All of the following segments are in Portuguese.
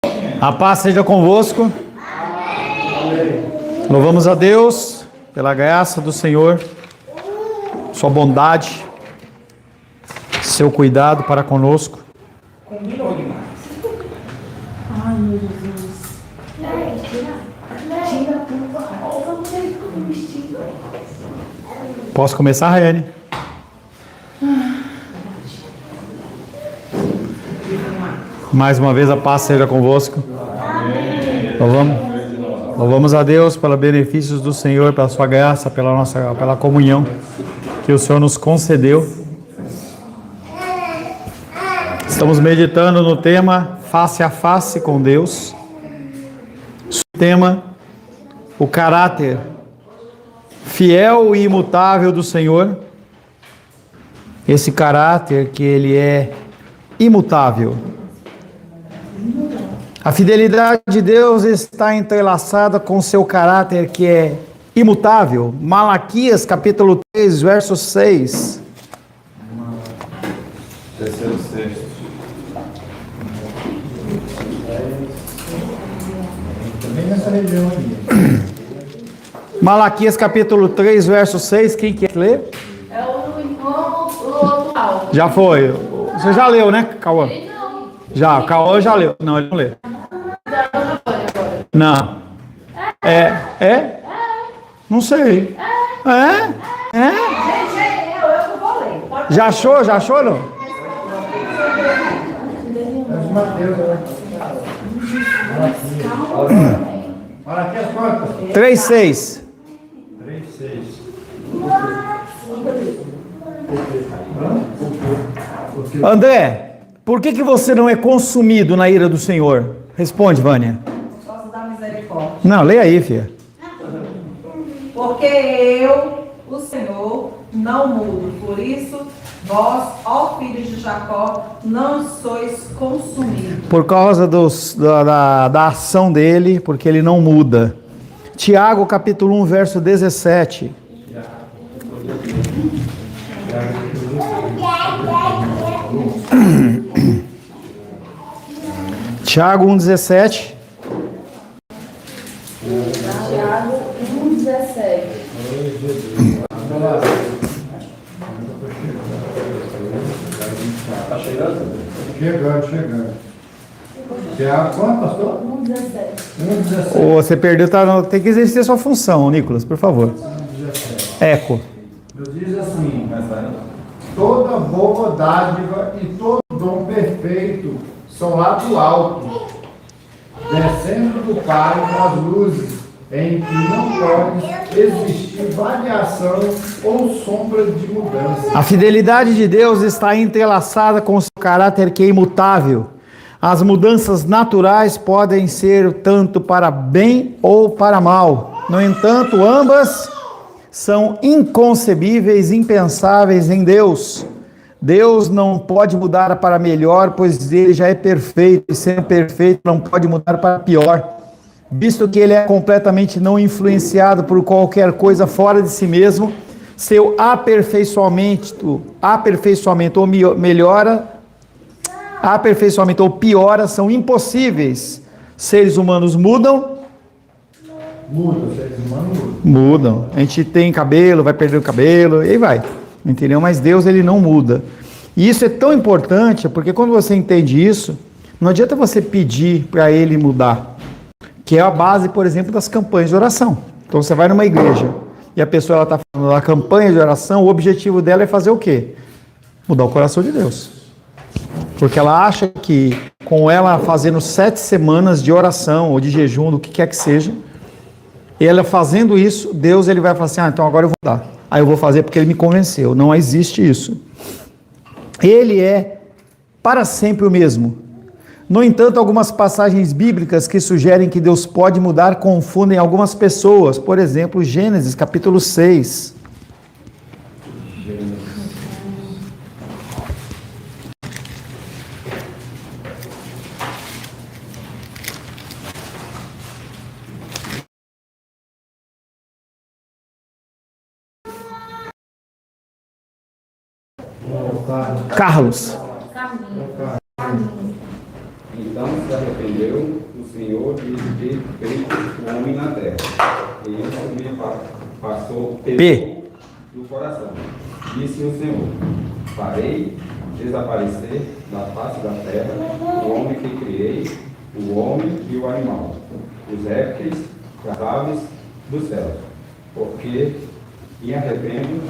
A paz seja convosco. Louvamos a Deus pela graça do Senhor, sua bondade, seu cuidado para conosco. Combinou demais. Ai, meu Jesus. Tira o vestido. Posso começar, Raiane? Mais uma vez a paz seja convosco. Louvamos a Deus pelos benefícios do Senhor, pela sua graça, pela comunhão que o Senhor nos concedeu. Estamos meditando no tema face a face com Deus. O tema, o caráter fiel e imutável do Senhor. Esse caráter que ele é imutável. A fidelidade de Deus está entrelaçada com seu caráter que é imutável. Malaquias capítulo 3, verso 6. Terceiro, sexto. Também nessa região aqui. Malaquias capítulo 3, verso 6. Quem quer ler? É o irmão atual. Já foi. Você já leu, né, Cauã? Já, o Cauã já leu. Não, ele não lê. Não. É? Não sei. É? Eu vou ler. Já achou? Já achou, não? É de Mateus, né? Olha aqui as portas. 3, 6. 3, 6. André, por que você não é consumido na ira do Senhor? Responde, Vânia. Posso dar misericórdia. Não, leia aí, filha. Porque eu, o Senhor, não mudo. Por isso, vós, ó filhos de Jacó, não sois consumidos. Por causa da ação dele, porque ele não muda. Tiago, capítulo 1, verso 17. Tiago 1, 17. Tiago 1,17. Tá chegando? Chegando. Tiago, quanto, pastor? 1,17. 1,17. Você perdeu, tem que exercer sua função, Nicolas, por favor. Eco. Deus diz assim: toda boa dádiva e todo dom perfeito são lá do alto, descendo do Pai com as luzes, em que não pode existir variação ou sombra de mudança. A fidelidade de Deus está entrelaçada com o seu caráter que é imutável. As mudanças naturais podem ser tanto para bem ou para mal. No entanto, ambas são inconcebíveis, impensáveis em Deus. Deus não pode mudar para melhor, pois ele já é perfeito, e sendo perfeito não pode mudar para pior, visto que ele é completamente não influenciado por qualquer coisa fora de si mesmo. Seu aperfeiçoamento ou aperfeiçoamento ou piora são impossíveis. Seres humanos mudam? Muda, seres humanos mudam. Mudam. A gente tem cabelo, vai perder o cabelo, e aí vai. Entendeu? Mas Deus, ele não muda. E isso é tão importante, porque quando você entende isso, não adianta você pedir para ele mudar, que é a base, por exemplo, das campanhas de oração. Então você vai numa igreja e a pessoa está falando da campanha de oração, o objetivo dela é fazer o quê? Mudar o coração de Deus. Porque ela acha que com ela fazendo 7 semanas de oração ou de jejum, do que quer que seja, ela fazendo isso, Deus ele vai falar assim, então agora eu vou dar. Aí eu vou fazer porque ele me convenceu. Não existe isso. Ele é para sempre o mesmo. No entanto, algumas passagens bíblicas que sugerem que Deus pode mudar confundem algumas pessoas. Por exemplo, Gênesis capítulo 6. Carlos. Então se arrependeu Senhor lhe ter feito o homem na terra. E isso me passou do coração. Disse o Senhor: farei desaparecer da face da terra o homem que criei, o homem e o animal, os répteis, as aves dos céus, porque me arrependo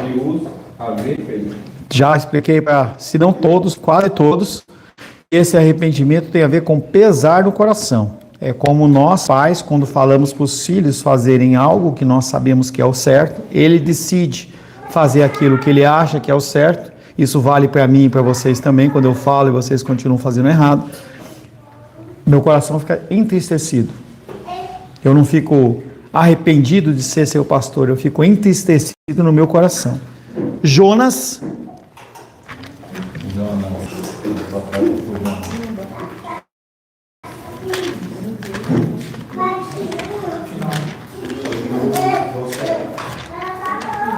de os haver feito. Já expliquei para, se não todos, quase todos, esse arrependimento tem a ver com pesar no coração. É como nós pais, quando falamos para os filhos fazerem algo que nós sabemos que é o certo, ele decide fazer aquilo que ele acha que é o certo. Isso vale para mim e para vocês também, quando eu falo e vocês continuam fazendo errado. Meu coração fica entristecido. Eu não fico arrependido de ser seu pastor, eu fico entristecido no meu coração. Jonas.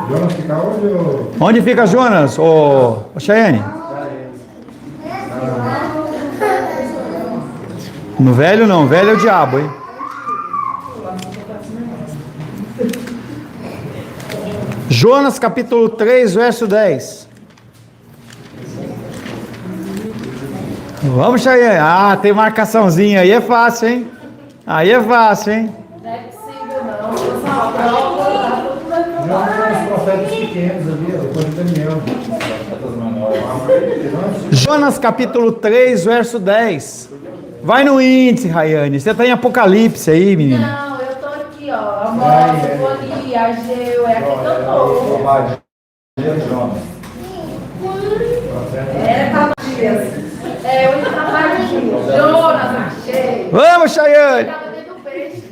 Jonas fica onde? Onde fica Jonas, ô Cheyenne? No velho não, velho é o diabo, hein? Jonas capítulo 3, verso 10. Vamos, Cheyenne. Ah, tem marcaçãozinha aí, é fácil, hein? Aí é fácil, hein? Não é possível, não. Eu sou uma prova, tá tudo vai Jonas provar. são os profetas pequenos ali, depois de Daniel. Jonas capítulo 3, verso 10. Vai no índice, Rayane. Você está em Apocalipse aí, menina. Não, eu tô aqui, ó. Amós, Poli, Ageu, é aqui que eu tô. É, tá é, eu trabalho aqui. Jonas, achei. Vamos, Chayane. Tava dentro do peixe.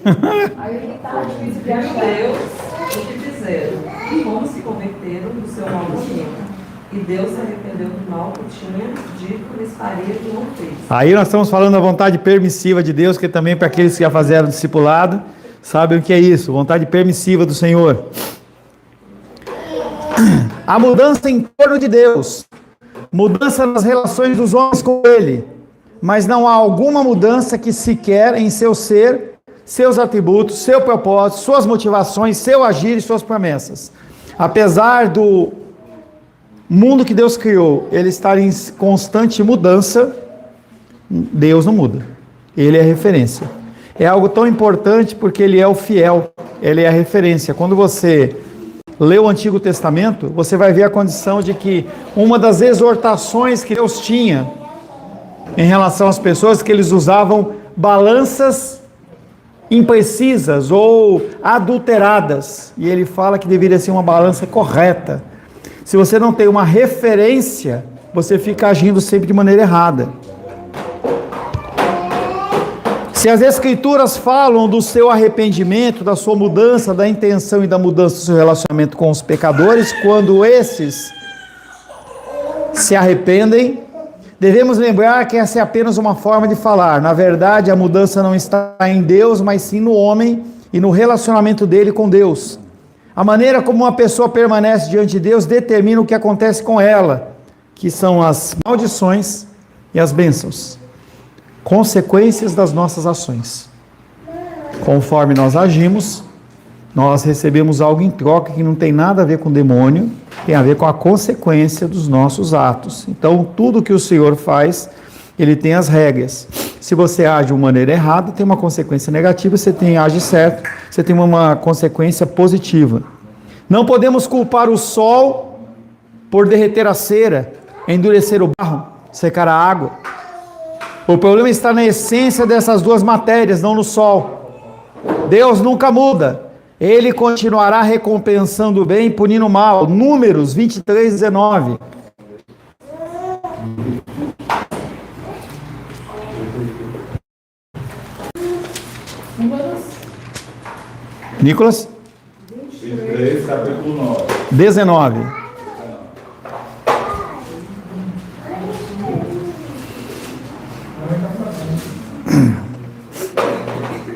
Aí ele tava difícil de achar. Deus o que fizeram, como se converteram do seu mau caminho. E Deus se arrependeu do mal que tinha dito que lhes faria e não fez. Aí nós estamos falando da vontade permissiva de Deus, que também para aqueles que já fizeram discipulado, sabem o que é isso, vontade permissiva do Senhor. A mudança em torno de Deus, mudança nas relações dos homens com Ele, mas não há alguma mudança que sequer em seu ser, seus atributos, seu propósito, suas motivações, seu agir e suas promessas. Apesar do mundo que Deus criou, ele estar em constante mudança, Deus não muda. Ele é a referência. É algo tão importante porque ele é o fiel, ele é a referência. Quando você lê o Antigo Testamento, você vai ver a condição de que uma das exortações que Deus tinha em relação às pessoas, que eles usavam balanças imprecisas ou adulteradas. E ele fala que deveria ser uma balança correta. Se você não tem uma referência, você fica agindo sempre de maneira errada. Se as Escrituras falam do seu arrependimento, da sua mudança, da intenção e da mudança do seu relacionamento com os pecadores, quando esses se arrependem, devemos lembrar que essa é apenas uma forma de falar. Na verdade, a mudança não está em Deus, mas sim no homem e no relacionamento dele com Deus. A maneira como uma pessoa permanece diante de Deus determina o que acontece com ela, que são as maldições e as bênçãos, consequências das nossas ações. Conforme nós agimos, nós recebemos algo em troca que não tem nada a ver com o demônio, tem a ver com a consequência dos nossos atos. Então, tudo que o Senhor faz, ele tem as regras. Se você age de uma maneira errada, tem uma consequência negativa. Se você age certo, você tem uma consequência positiva. Não podemos culpar o sol por derreter a cera, endurecer o barro, secar a água. O problema está na essência dessas duas matérias, não no sol. Deus nunca muda. Ele continuará recompensando o bem e punindo o mal. Números 23, 19. Nicolas? 23, capítulo 9. 19.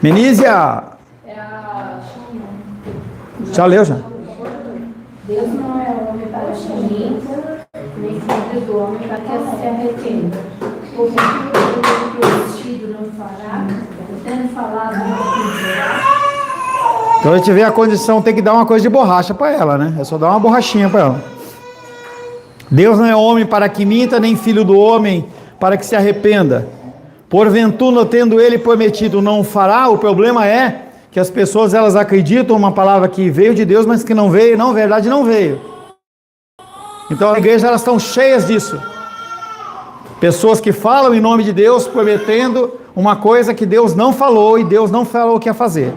Menísia! É a... Já leu, já? Deus não é homem para se minta, nem filho do homem para que se arrependa. Porque tudo que os prometido não fará, tendo falado não cumprirá. Então a gente vê a condição, tem que dar uma coisa de borracha para ela, né? É só dar uma borrachinha para ela. Deus não é homem para que minta, nem filho do homem para que se arrependa. Porventura, tendo ele prometido não fará, o problema é que as pessoas elas acreditam uma palavra que veio de Deus, mas que não veio, não, verdade não veio. Então a igreja elas estão cheias disso. Pessoas que falam em nome de Deus, prometendo uma coisa que Deus não falou e Deus não falou o que ia fazer.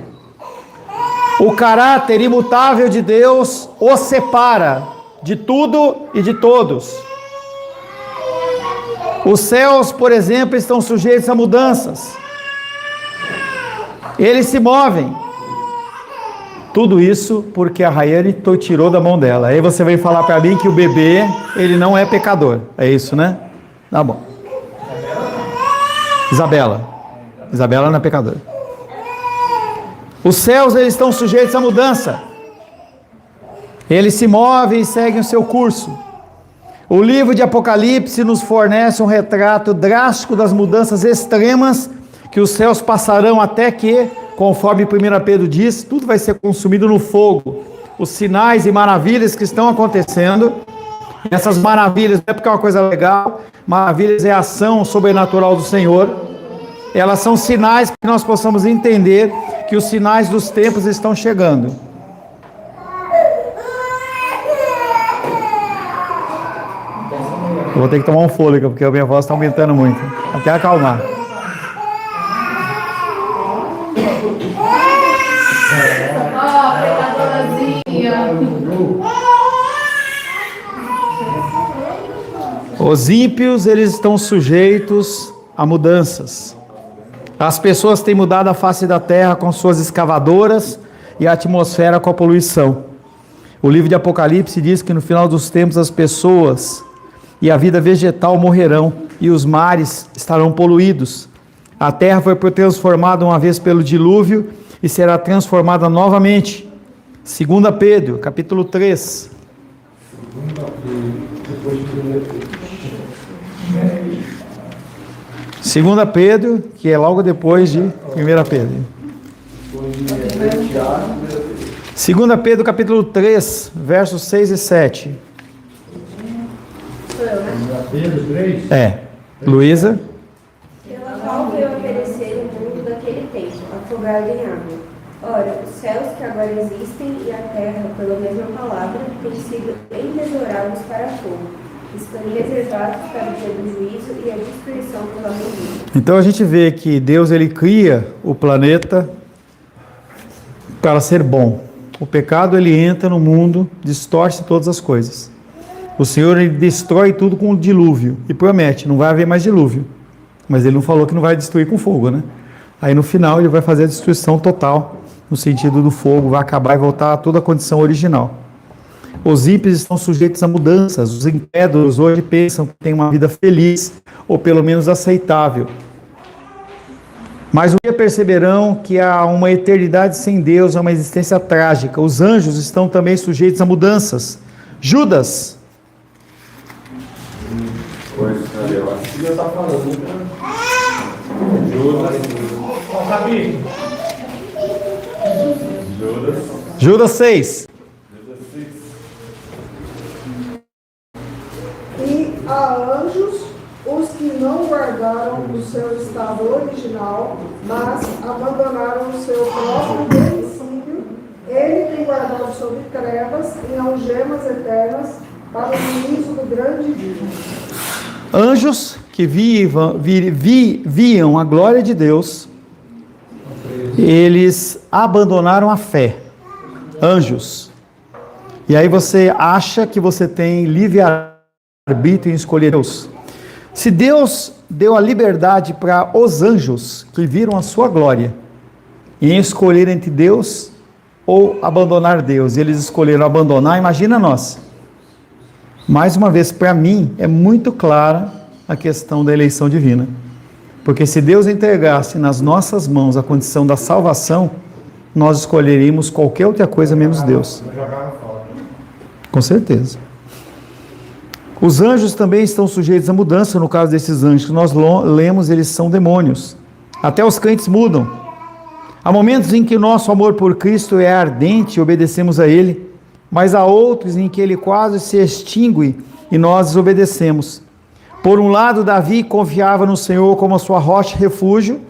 O caráter imutável de Deus o separa de tudo e de todos. Os céus, por exemplo, estão sujeitos a mudanças. Eles se movem. Tudo isso porque a Raiane tirou da mão dela. Aí você vem falar para mim que o bebê, ele não é pecador. É isso, né? Tá bom. Isabela não é pecadora. Os céus, eles estão sujeitos à mudança. Eles se movem e seguem o seu curso. O livro de Apocalipse nos fornece um retrato drástico das mudanças extremas que os céus passarão até que, conforme 1 Pedro diz, tudo vai ser consumido no fogo. Os sinais e maravilhas que estão acontecendo, essas maravilhas não é porque é uma coisa legal, maravilhas é a ação sobrenatural do Senhor. Elas são sinais que nós possamos entender que os sinais dos tempos estão chegando. Eu vou ter que tomar um fôlego, porque a minha voz está aumentando muito. Até acalmar. Os ímpios, eles estão sujeitos a mudanças. As pessoas têm mudado a face da terra com suas escavadoras e a atmosfera com a poluição. O livro de Apocalipse diz que no final dos tempos as pessoas e a vida vegetal morrerão e os mares estarão poluídos. A terra foi transformada uma vez pelo dilúvio e será transformada novamente. 2 Pedro, capítulo 3. 2 Pedro, que é logo depois de 1 Pedro. 2 Pedro, capítulo 3, versos 6 e 7. Pedro 3. É. Luísa? Pela qual veio oferecer o mundo daquele tempo, afogado em água. Ora, os céus que agora existem e a terra, pela mesma palavra, têm sido entesourados para fogo. Estão reservados para o dia do juízo e a destruição pela ruína. Então a gente vê que Deus ele cria o planeta para ser bom. O pecado ele entra no mundo, distorce todas as coisas. O Senhor ele destrói tudo com o dilúvio e promete, não vai haver mais dilúvio. Mas ele não falou que não vai destruir com fogo, né? Aí no final ele vai fazer a destruição total, no sentido do fogo, vai acabar e voltar a toda a condição original. Os ímpios estão sujeitos a mudanças. Os incrédulos hoje pensam que têm uma vida feliz, ou pelo menos aceitável. Mas um dia perceberão que há uma eternidade sem Deus, é uma existência trágica. Os anjos estão também sujeitos a mudanças. Judas. Já está falando. Judas 6. E a anjos, os que não guardaram o seu estado original, mas abandonaram o seu próprio princípio, ele tem guardado sob trevas em algemas eternas para o juízo do grande dia. Anjos que viam a glória de Deus, eles abandonaram a fé. Anjos. E aí você acha que você tem livre-arbítrio em escolher Deus. Se Deus deu a liberdade para os anjos que viram a sua glória em escolher entre Deus ou abandonar Deus, e eles escolheram abandonar, imagina nós. Mais uma vez, para mim, é muito clara a questão da eleição divina. Porque se Deus entregasse nas nossas mãos a condição da salvação, nós escolheríamos qualquer outra coisa menos Deus. Com certeza. Os anjos também estão sujeitos à mudança. No caso desses anjos que nós lemos, eles são demônios. Até os crentes mudam. Há momentos em que o nosso amor por Cristo é ardente e obedecemos a Ele, mas há outros em que Ele quase se extingue e nós desobedecemos. Por um lado, Davi confiava no Senhor como a sua rocha e refúgio,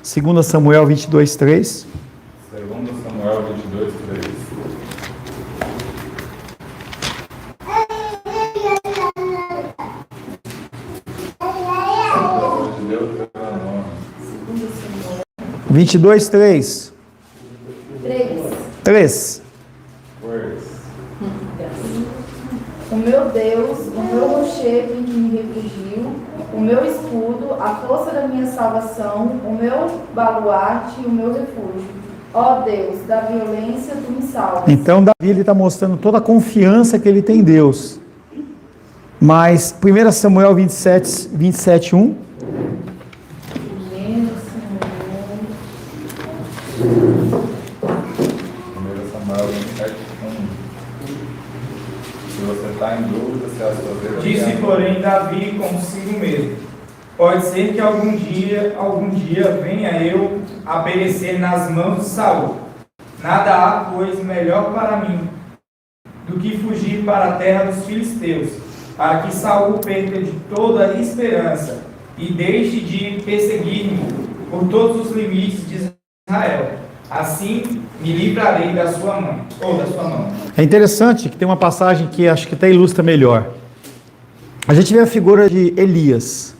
2 Samuel 22:3. 2 Samuel 22:3. Deuteronômio. 22:3. 3. O meu Deus, o meu rochedo em que me refugio, o meu escudo, a força da minha salvação, o meu baluarte e o meu refúgio. Ó Deus, da violência tu me salvas. Então Davi está mostrando toda a confiança que ele tem em Deus. Mas 1 Samuel 27:1. 1 Samuel 27:1. Se você está em dúvida se as suas vezes. Disse, porém, Davi consigo mesmo: pode ser que algum dia venha eu a perecer nas mãos de Saul. Nada há, pois, melhor para mim do que fugir para a terra dos filisteus, para que Saul perca de toda a esperança e deixe de perseguir-me por todos os limites de Israel. Assim me livrarei da sua mão, ou da sua mão. É interessante que tem uma passagem que acho que até ilustra melhor. A gente vê a figura de Elias.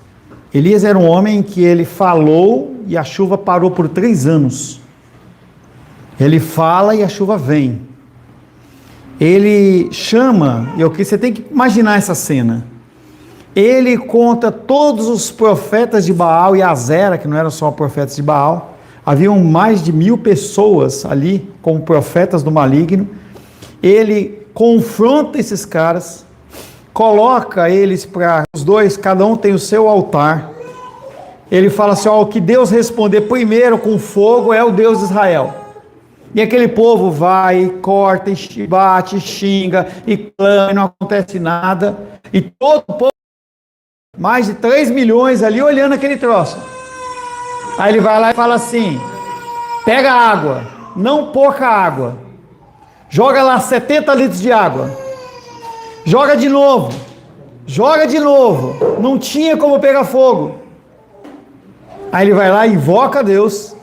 Elias era um homem que ele falou e a chuva parou por 3 anos. Ele fala e a chuva vem. Ele chama, e você tem que imaginar essa cena. Ele conta todos os profetas de Baal e Azera, que não eram só profetas de Baal. Haviam mais de 1000 pessoas ali como profetas do maligno. Ele confronta esses caras, coloca eles para os dois, cada um tem o seu altar. Ele fala assim: ó, o que Deus responder primeiro com fogo é o Deus de Israel. E aquele povo vai, corta, e bate, xinga e clama, e não acontece nada. E todo o povo, mais de 3 milhões ali olhando aquele troço. Aí ele vai lá e fala assim: pega água, não pouca água, joga lá 70 litros de água, joga de novo, não tinha como pegar fogo. Aí ele vai lá e invoca a Deus.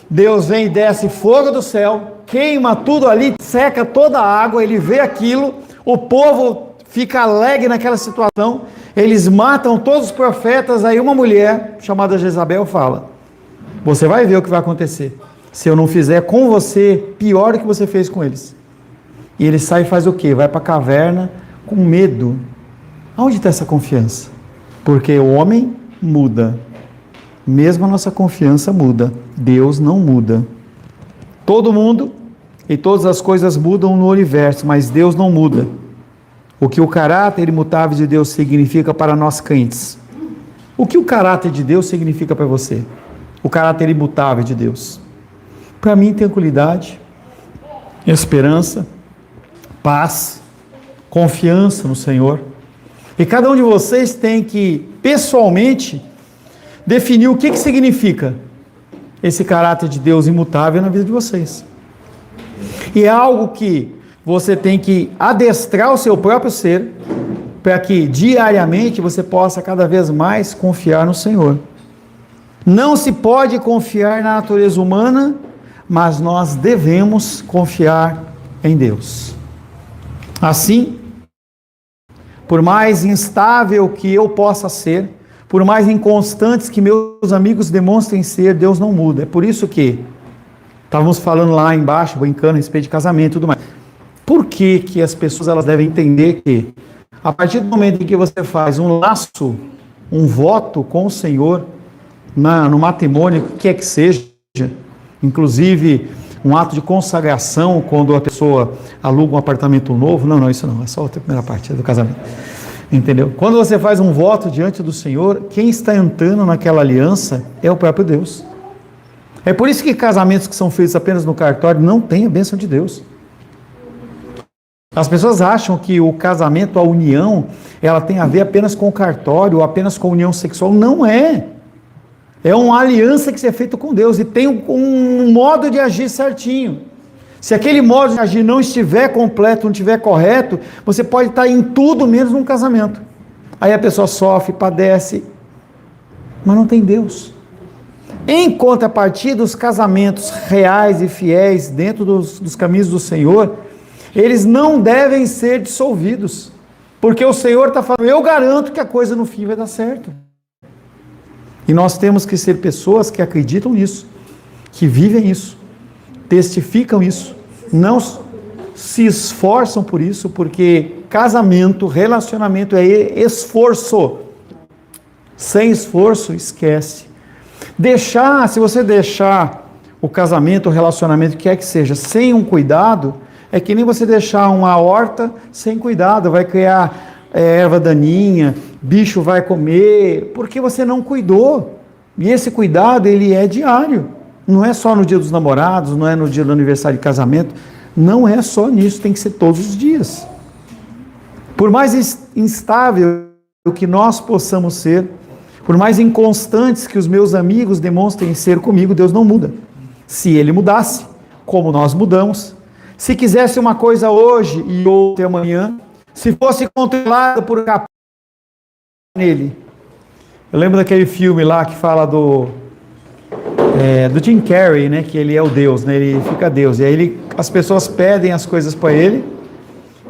Deus vem e desce fogo do céu, queima tudo ali, seca toda a água. Ele vê aquilo, o povo fica alegre naquela situação, eles matam todos os profetas. Aí uma mulher chamada Jezabel fala: você vai ver o que vai acontecer se eu não fizer com você pior do que você fez com eles. E ele sai e faz o quê? Vai para a caverna com medo. Aonde está essa confiança? Porque o homem muda, mesmo a nossa confiança muda. Deus não muda. Todo mundo e todas as coisas mudam no universo, mas Deus não muda. O que o caráter imutável de Deus significa para nós crentes? O que o caráter de Deus significa para você? O caráter imutável de Deus. Para mim, tranquilidade, esperança, paz, confiança no Senhor. E cada um de vocês tem que, pessoalmente, definir o que significa esse caráter de Deus imutável na vida de vocês. E é algo que você tem que adestrar o seu próprio ser, para que diariamente você possa cada vez mais confiar no Senhor. Não se pode confiar na natureza humana, mas nós devemos confiar em Deus. Assim, por mais instável que eu possa ser, por mais inconstantes que meus amigos demonstrem ser, Deus não muda. É por isso que estávamos falando lá embaixo, brincando a respeito de casamento e tudo mais. Por que que as pessoas elas devem entender que, a partir do momento em que você faz um laço, um voto com o Senhor, no matrimônio, o que quer que seja, inclusive um ato de consagração, quando a pessoa aluga um apartamento novo, não, isso não, é só a primeira parte do casamento. Entendeu? Quando você faz um voto diante do Senhor, quem está entrando naquela aliança é o próprio Deus. É por isso que casamentos que são feitos apenas no cartório não têm a bênção de Deus. As pessoas acham que o casamento, a união, ela tem a ver apenas com o cartório, ou apenas com a união sexual. Não é. É uma aliança que é feita com Deus e tem um modo de agir certinho. Se aquele modo de agir não estiver completo, não estiver correto, você pode estar em tudo menos num casamento. Aí a pessoa sofre, padece, mas não tem Deus. Em contrapartida, os casamentos reais e fiéis dentro dos caminhos do Senhor, eles não devem ser dissolvidos, porque o Senhor está falando, eu garanto que a coisa no fim vai dar certo. E nós temos que ser pessoas que acreditam nisso, que vivem isso, testificam isso, não se esforçam por isso, porque casamento, relacionamento é esforço. Sem esforço, esquece. Se você deixar o casamento, o relacionamento, o que é que seja, sem um cuidado, é que nem você deixar uma horta sem cuidado, vai criar erva daninha, bicho vai comer, porque você não cuidou. E esse cuidado, ele é diário. Não é só no dia dos namorados, não é no dia do aniversário de casamento, não é só nisso, tem que ser todos os dias. Por mais instável que nós possamos ser, por mais inconstantes que os meus amigos demonstrem ser comigo, Deus não muda. Se Ele mudasse, como nós mudamos, se quisesse uma coisa hoje e outra amanhã, se fosse controlado por capaz nele. Eu lembro daquele filme lá que fala do Jim Carrey, né, que ele é o Deus, né, ele fica Deus, e aí as pessoas pedem as coisas para ele,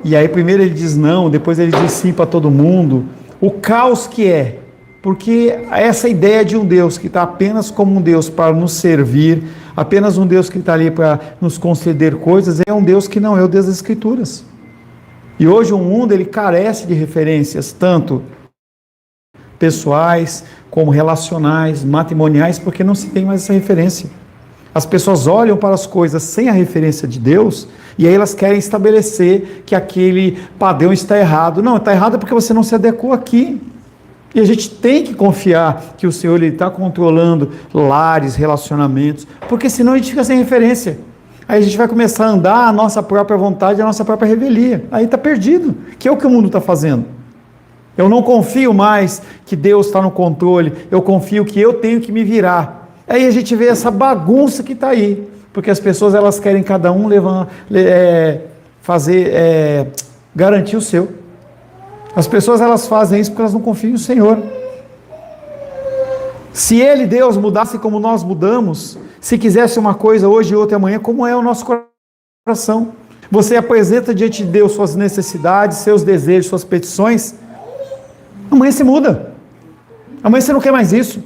e aí primeiro ele diz não, depois ele diz sim para todo mundo, o caos que é, porque essa ideia de um Deus que está apenas como um Deus para nos servir, apenas um Deus que está ali para nos conceder coisas, é um Deus que não é o Deus das Escrituras. E hoje o mundo ele carece de referências, tanto pessoais, como relacionais, matrimoniais, porque não se tem mais essa referência. As pessoas olham para as coisas sem a referência de Deus, e aí elas querem estabelecer que aquele padrão está errado. Não, está errado porque você não se adequou aqui. E a gente tem que confiar que o Senhor está controlando lares, relacionamentos, porque senão a gente fica sem referência. Aí a gente vai começar a andar a nossa própria vontade, a nossa própria revelia. Aí está perdido, que é o que o mundo está fazendo. Eu não confio mais que Deus está no controle, eu confio que eu tenho que me virar. Aí a gente vê essa bagunça que está aí, porque as pessoas elas querem cada um garantir o seu. As pessoas elas fazem isso porque elas não confiam no Senhor. Se Ele, Deus, mudasse como nós mudamos, se quisesse uma coisa hoje e outra amanhã, como é o nosso coração? Você apresenta diante de Deus suas necessidades, seus desejos, suas petições, amanhã você muda. Amanhã você não quer mais isso.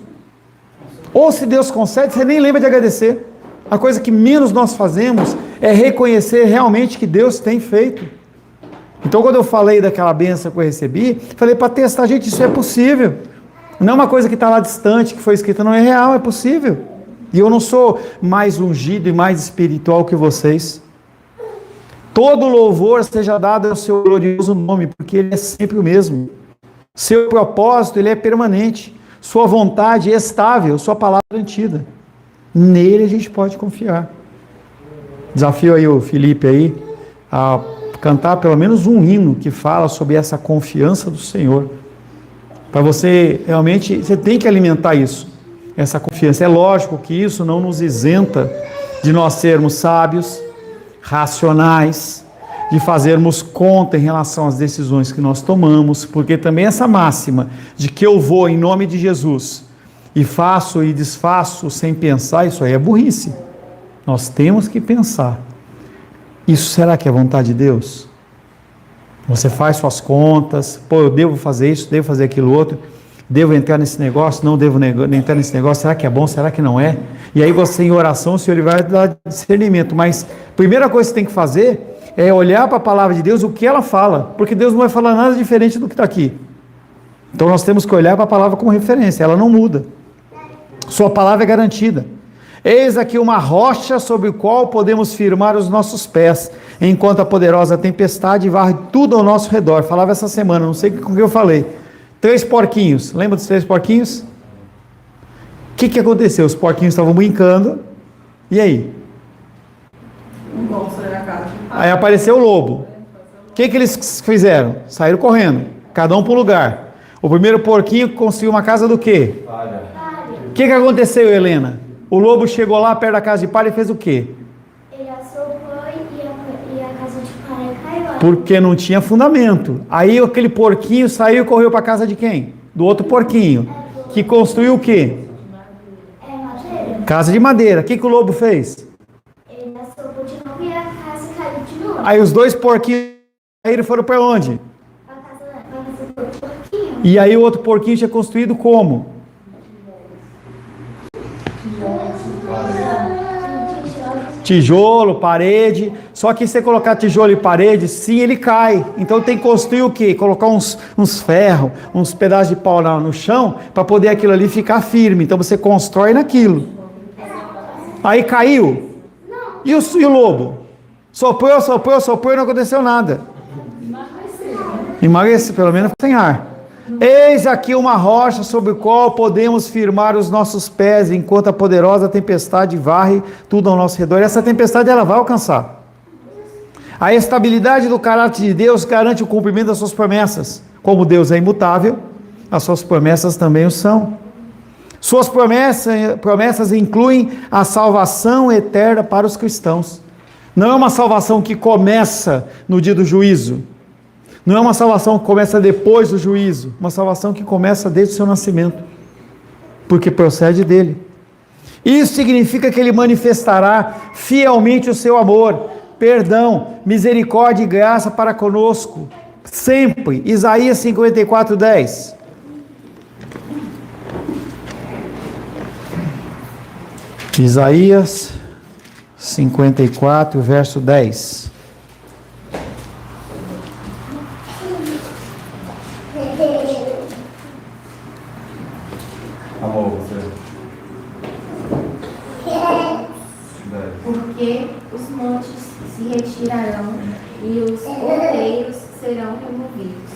Ou se Deus concede, você nem lembra de agradecer. A coisa que menos nós fazemos é reconhecer realmente que Deus tem feito. Então quando eu falei daquela bênção que eu recebi, falei para testar, gente, isso é possível. Não é uma coisa que está lá distante, que foi escrita, não é real, é possível. E eu não sou mais ungido e mais espiritual que vocês. Todo louvor seja dado ao seu glorioso nome, porque Ele é sempre o mesmo. Seu propósito, ele é permanente. Sua vontade é estável, sua palavra é garantida. Nele a gente pode confiar. Desafio aí o Felipe aí a cantar pelo menos um hino que fala sobre essa confiança do Senhor. Para você, realmente, você tem que alimentar isso, essa confiança. É lógico que isso não nos isenta de nós sermos sábios, racionais, de fazermos conta em relação às decisões que nós tomamos, porque também essa máxima de que eu vou em nome de Jesus e faço e desfaço sem pensar, isso aí é burrice. Nós temos que pensar. Isso será que é vontade de Deus? Você faz suas contas, eu devo fazer isso, devo fazer aquilo outro, devo entrar nesse negócio, não devo entrar nesse negócio, será que é bom, será que não é? E aí você em oração, o Senhor ele vai dar discernimento, mas a primeira coisa que você tem que fazer é olhar para a palavra de Deus, o que ela fala, porque Deus não vai falar nada diferente do que está aqui. Então nós temos que olhar para a palavra como referência, ela não muda. Sua palavra é garantida. Eis aqui uma rocha sobre o qual podemos firmar os nossos pés, enquanto a poderosa tempestade varre tudo ao nosso redor. Falava essa semana, não sei com o que eu falei. 3 porquinhos, lembra dos 3 porquinhos? O que aconteceu? Os porquinhos estavam brincando, e aí? Aí apareceu o lobo. O que eles fizeram? Saíram correndo, cada um para um lugar. O primeiro porquinho construiu uma casa do quê? O que aconteceu, Helena? O lobo chegou lá perto da casa de palha e fez o quê? Ele assoprou e a casa de palha caiu. Porque não tinha fundamento. Aí aquele porquinho saiu e correu para a casa de quem? Do outro porquinho. Que construiu o quê? É madeira. Casa de madeira. O que o lobo fez? Ele assoprou de novo e a casa caiu de novo. Aí os dois porquinhos saíram e foram para onde? A casa do porquinho. E aí o outro porquinho tinha construído como? Tijolo, parede. Só que se você colocar tijolo e parede, sim, ele cai. Então tem que construir o quê? Colocar uns ferros, uns pedaços de pau no chão, para poder aquilo ali ficar firme. Então você constrói naquilo. Aí caiu. E o lobo? Soprou e não aconteceu nada. Emagreceu, pelo menos sem ar. Eis aqui uma rocha sobre a qual podemos firmar os nossos pés, enquanto a poderosa tempestade varre tudo ao nosso redor. Essa tempestade ela vai alcançar. A estabilidade do caráter de Deus garante o cumprimento das suas promessas. Como Deus é imutável, as suas promessas também o são. Suas promessas incluem a salvação eterna para os cristãos. Não é uma salvação que começa no dia do juízo. Não é uma salvação que começa depois do juízo, uma salvação que começa desde o seu nascimento, porque procede dele. Isso significa que ele manifestará fielmente o seu amor, perdão, misericórdia e graça para conosco, sempre. Isaías 54:10. Isaías 54, verso 10. Amor, você. Porque os montes se retirarão e os outeiros serão removidos.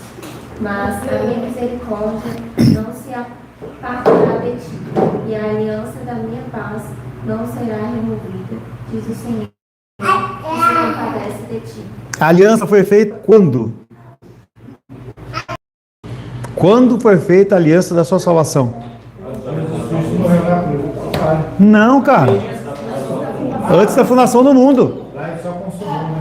Mas a minha misericórdia não se apartará de ti, e a aliança da minha paz não será removida, diz o Senhor, que se compadece de ti. A aliança foi feita quando? Quando foi feita a aliança da sua salvação? Não, cara. Antes da fundação do mundo.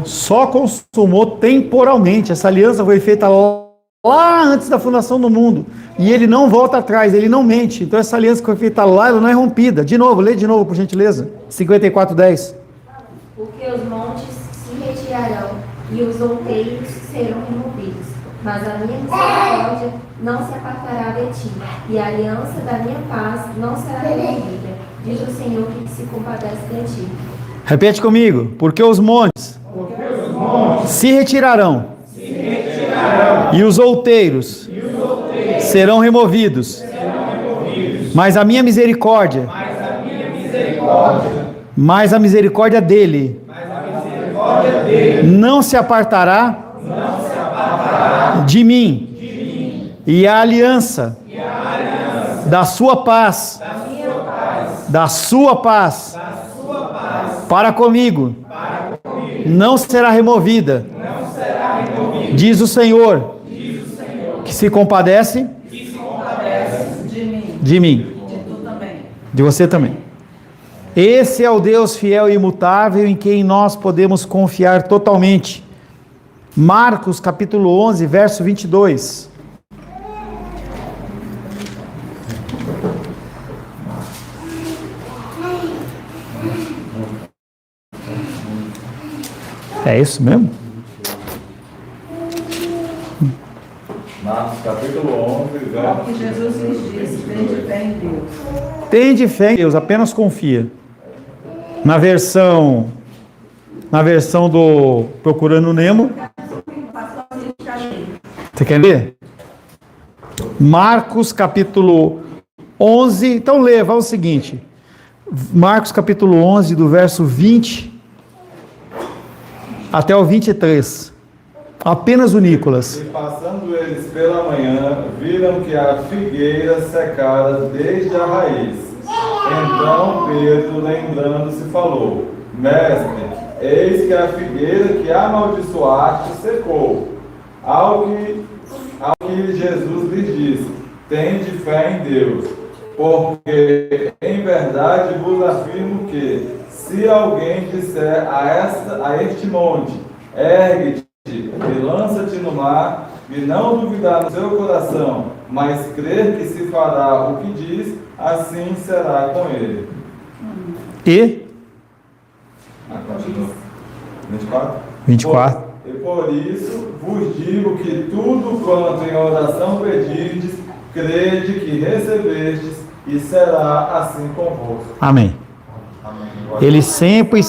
Só consumou temporalmente. Essa aliança foi feita lá antes da fundação do mundo. E ele não volta atrás, ele não mente. Então essa aliança que foi feita lá, ela não é rompida. De novo, lê de novo, por gentileza. 54:10. Porque os montes se retirarão e os outeiros serão removidos. Mas a minha misericórdia não se apartará de ti, e a aliança da minha paz não será removida, diz o Senhor que se compadece de ti. Repete comigo. Porque os montes se retirarão, e os outeiros serão removidos, mas a minha misericórdia, mas a misericórdia dele não se apartará de mim, e a aliança da sua paz, para comigo não será removida, diz o Senhor, que se compadece de mim, de você também. Esse é o Deus fiel e imutável em quem nós podemos confiar totalmente. Marcos capítulo 11, verso 22. É isso mesmo? Marcos capítulo 11, Ó, que Jesus lhes disse: tende fé em Deus. Tende fé em Deus, apenas confia. Na versão do Procurando Nemo. Você quer ler? Marcos capítulo 11. Então lê, vai o seguinte. Marcos capítulo 11, do verso 20 até o 23. Apenas o Nicolas. E passando eles pela manhã, viram que a figueira secara desde a raiz. Então Pedro, lembrando-se, falou: Mestre, eis que a figueira que amaldiçoaste secou. Ao que Jesus lhes disse: Tende fé em Deus. Porque em verdade vos afirmo que, se alguém disser a este monte, ergue-te e lança-te no mar, e não duvidar no seu coração, mas crer que se fará o que diz, assim será com ele. E? Continua. 24? 24. E por isso vos digo que tudo quanto em oração pedirdes, crede que recebestes, e será assim convosco. Amém. Amém. Ele sempre...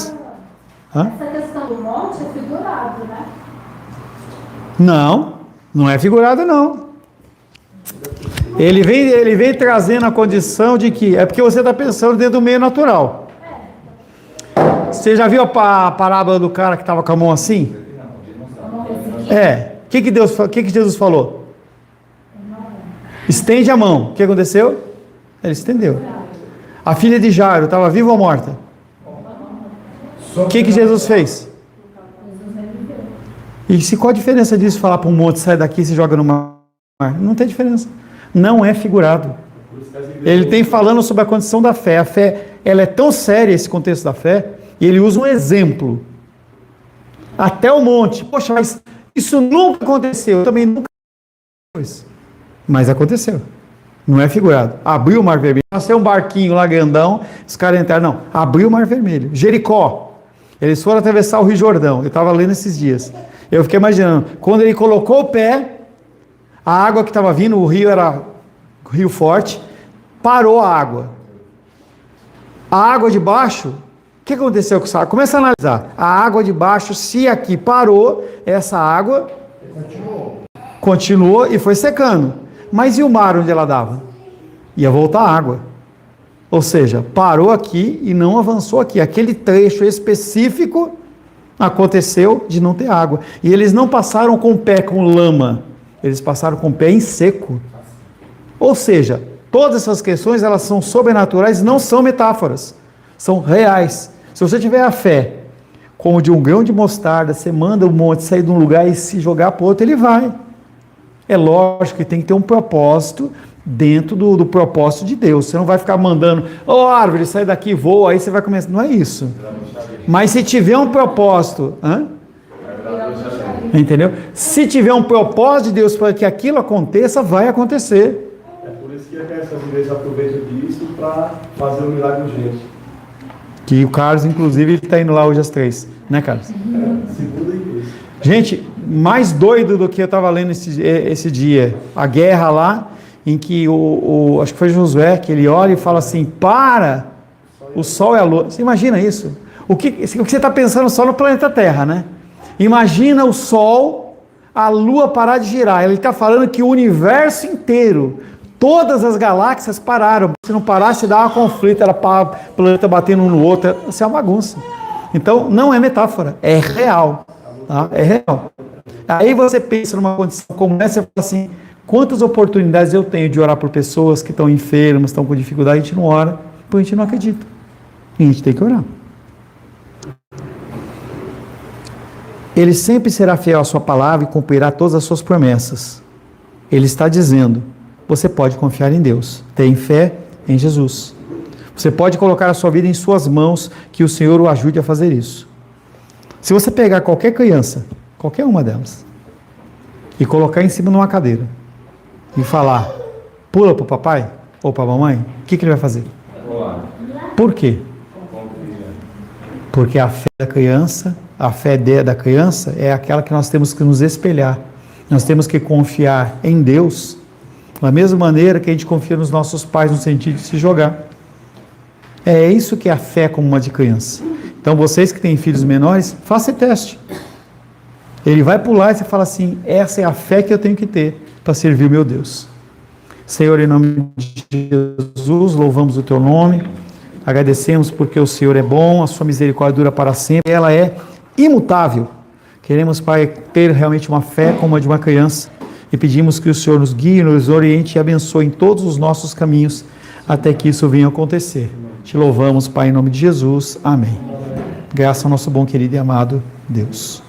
Hã? Essa questão do monte é figurado, né? Não é figurado, não. Ele vem trazendo a condição de que... É porque você está pensando dentro do meio natural. Você já viu a parábola do cara que estava com a mão assim? O que Jesus falou? Estende a mão. O que aconteceu? Ele estendeu. A filha de Jairo estava viva ou morta? O que Jesus fez? E qual a diferença disso falar para um monte, sai daqui e se joga no mar? Não tem diferença. Não é figurado. Ele tem falando sobre a condição da fé. A fé, ela é tão séria, esse contexto da fé, e ele usa um exemplo. Até o monte. Poxa, mas isso nunca aconteceu. Eu também nunca fiz. Mas aconteceu. Não é figurado. Abriu o Mar Vermelho. Nasceu um barquinho lá grandão, os caras entraram. Não, abriu o Mar Vermelho. Jericó. Eles foram atravessar o Rio Jordão. Eu estava lendo esses dias. Eu fiquei imaginando. Quando ele colocou o pé, a água que estava vindo, o rio era rio forte, parou a água. A água de baixo, o que aconteceu com essa água? Começa a analisar. A água de baixo, se aqui parou, essa água continuou e foi secando. Mas e o mar onde ela dava? Ia voltar água. Ou seja, parou aqui e não avançou aqui. Aquele trecho específico aconteceu de não ter água. E eles não passaram com o pé com lama. Eles passaram com o pé em seco. Ou seja, todas essas questões, elas são sobrenaturais, não são metáforas. São reais. Se você tiver a fé, como de um grão de mostarda, você manda o monte sair de um lugar e se jogar para o outro, ele vai. É lógico que tem que ter um propósito dentro do propósito de Deus. Você não vai ficar mandando, árvore, sai daqui, voa, aí você vai começar. Não é isso. Mas se tiver um propósito, entendeu? Se tiver um propósito de Deus para que aquilo aconteça, vai acontecer. É por isso que essas igrejas aproveitam disso para fazer um milagre urgente. Que o Carlos, inclusive, ele está indo lá hoje às 3, né, Carlos? Segunda igreja. Gente, mais doido do que eu estava lendo esse dia, a guerra lá, em que acho que foi Josué, que ele olha e fala assim, para, o sol e a lua. Você imagina isso? O que você está pensando só no planeta Terra, né? Imagina o sol, a lua parar de girar. Ele está falando que o universo inteiro, todas as galáxias pararam. Se não parasse, dava conflito, era planeta batendo um no outro. Isso é uma bagunça. Então, não é metáfora, é real. Tá? É real. Aí você pensa numa condição como essa e fala assim, quantas oportunidades eu tenho de orar por pessoas que estão enfermas, estão com dificuldade, a gente não ora, porque a gente não acredita. E a gente tem que orar. Ele sempre será fiel à sua palavra e cumprirá todas as suas promessas. Ele está dizendo, você pode confiar em Deus, tem fé em Jesus. Você pode colocar a sua vida em suas mãos, que o Senhor o ajude a fazer isso. Se você pegar qualquer criança, qualquer uma delas, e colocar em cima de uma cadeira, e falar, pula para o papai ou para a mamãe, o que ele vai fazer? Por quê? Porque a fé da criança, a fé da criança é aquela que nós temos que nos espelhar. Nós temos que confiar em Deus, da mesma maneira que a gente confia nos nossos pais no sentido de se jogar. É isso que é a fé como uma de criança. Então vocês que têm filhos menores, façam esse teste. Ele vai pular e você fala assim, essa é a fé que eu tenho que ter para servir o meu Deus. Senhor, em nome de Jesus, louvamos o teu nome, agradecemos porque o Senhor é bom, a sua misericórdia dura para sempre, ela é imutável. Queremos, Pai, ter realmente uma fé como a de uma criança e pedimos que o Senhor nos guie, nos oriente e abençoe em todos os nossos caminhos até que isso venha a acontecer. Te louvamos, Pai, em nome de Jesus. Amém. Graças ao nosso bom, querido e amado Deus.